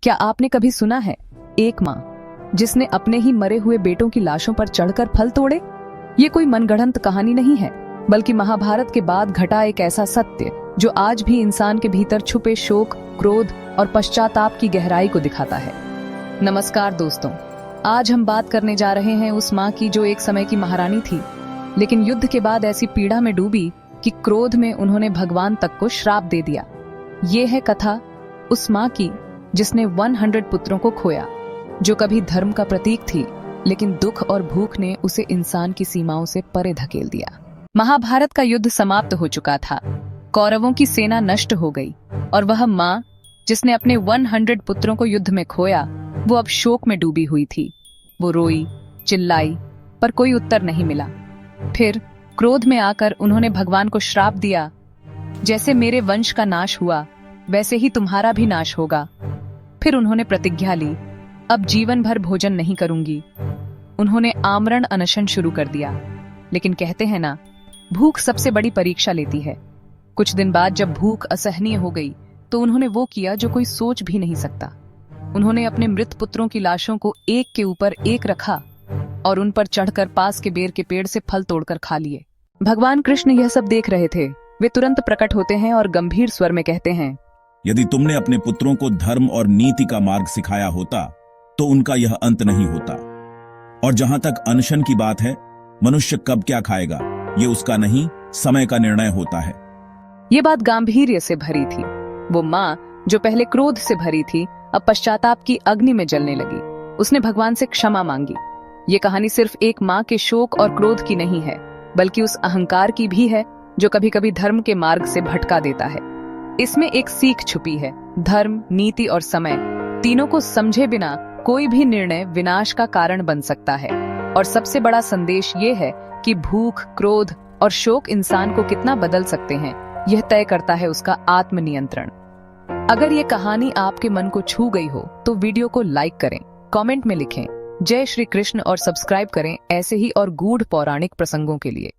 क्या आपने कभी सुना है एक माँ जिसने अपने ही मरे हुए बेटों की लाशों पर चढ़कर फल तोड़े? ये कोई मनगढ़ंत कहानी नहीं है, बल्कि महाभारत के बाद घटा एक ऐसा सत्य जो आज भी इंसान के भीतर छुपे शोक, क्रोध और पश्चाताप की गहराई को दिखाता है। नमस्कार दोस्तों, आज हम बात करने जा रहे हैं उस माँ की जो एक समय की महारानी थी, लेकिन युद्ध के बाद ऐसी पीड़ा में डूबी कि क्रोध में उन्होंने भगवान तक को श्राप दे दिया। ये है कथा उस माँ की जिसने 100 पुत्रों को खोया, जो कभी धर्म का प्रतीक थी, लेकिन दुख और भूख ने उसे इंसान की सीमाओं से परे धकेल दिया। महाभारत का युद्ध समाप्त हो चुका था, कौरवों की सेना नष्ट हो गई और वह माँ जिसने अपने 100 पुत्रों को युद्ध में खोया, वो अब शोक में डूबी हुई थी। वो रोई, चिल्लाई, पर कोई उत्तर नहीं मिला। फिर क्रोध में आकर उन्होंने भगवान को श्राप दिया, जैसे मेरे वंश का नाश हुआ वैसे ही तुम्हारा भी नाश होगा। फिर उन्होंने प्रतिज्ञा ली, अब जीवन भर भोजन नहीं करूंगी। उन्होंने आमरण अनशन शुरू कर दिया। लेकिन कहते हैं ना, भूख सबसे बड़ी परीक्षा लेती है। कुछ दिन बाद जब भूख असहनीय हो गई तो उन्होंने वो किया जो कोई सोच भी नहीं सकता। उन्होंने अपने मृत पुत्रों की लाशों को एक के ऊपर एक रखा और उन पर चढ़कर पास के बेर के पेड़ से फल तोड़कर खा लिए। भगवान कृष्ण यह सब देख रहे थे। वे तुरंत प्रकट होते हैं और गंभीर स्वर में कहते हैं, यदि तुमने अपने पुत्रों को धर्म और नीति का मार्ग सिखाया होता तो उनका यह अंत नहीं होता। और जहां तक अनशन की बात है, मनुष्य कब क्या खाएगा ये उसका नहीं, समय का निर्णय होता है। ये बात गांभीर्य से भरी थी। वो माँ जो पहले क्रोध से भरी थी, अब पश्चाताप की अग्नि में जलने लगी। उसने भगवान से क्षमा मांगी। ये कहानी सिर्फ एक माँ के शोक और क्रोध की नहीं है, बल्कि उस अहंकार की भी है जो कभी कभी धर्म के मार्ग से भटका देता है। इसमें एक सीख छुपी है। धर्म, नीति और समय तीनों को समझे बिना कोई भी निर्णय विनाश का कारण बन सकता है। और सबसे बड़ा संदेश ये है कि भूख, क्रोध और शोक इंसान को कितना बदल सकते हैं, यह तय करता है उसका आत्मनियंत्रण। अगर ये कहानी आपके मन को छू गई हो तो वीडियो को लाइक करें, कमेंट में लिखें जय श्री कृष्ण और सब्सक्राइब करें ऐसे ही और गूढ़ पौराणिक प्रसंगों के लिए।